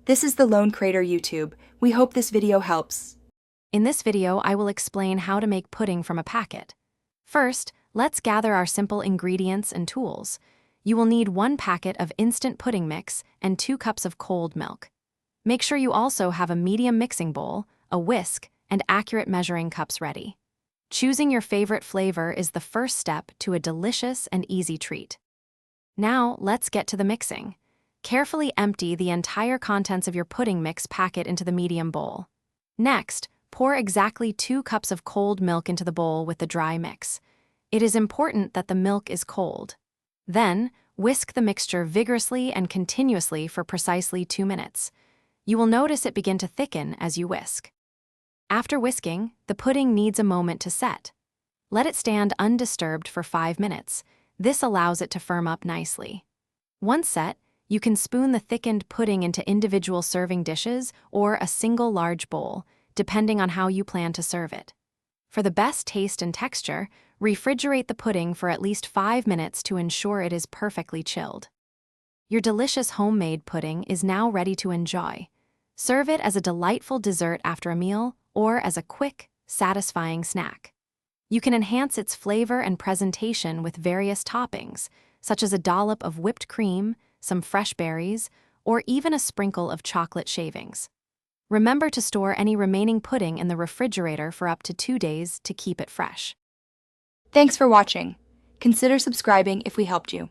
This is the Lone Crater YouTube. We hope this video helps. In this video, I will explain how to make pudding from a packet. First, let's gather our simple ingredients and tools. You will need 1 packet of instant pudding mix and 2 cups of cold milk. Make sure you also have a medium mixing bowl, a whisk, and accurate measuring cups ready. Choosing your favorite flavor is the first step to a delicious and easy treat. Now, let's get to the mixing. Carefully empty the entire contents of your pudding mix packet into the medium bowl. Next, pour exactly 2 cups of cold milk into the bowl with the dry mix. It is important that the milk is cold. Then, whisk the mixture vigorously and continuously for precisely 2 minutes. You will notice it begin to thicken as you whisk. After whisking, the pudding needs a moment to set. Let it stand undisturbed for 5 minutes. This allows it to firm up nicely. Once set, you can spoon the thickened pudding into individual serving dishes or a single large bowl, depending on how you plan to serve it. For the best taste and texture, refrigerate the pudding for at least 5 minutes to ensure it is perfectly chilled. Your delicious homemade pudding is now ready to enjoy. Serve it as a delightful dessert after a meal or as a quick, satisfying snack. You can enhance its flavor and presentation with various toppings, such as a dollop of whipped cream, some fresh berries, or even a sprinkle of chocolate shavings. Remember to store any remaining pudding in the refrigerator for up to 2 days to keep it fresh. Thanks for watching. Consider subscribing if we helped you.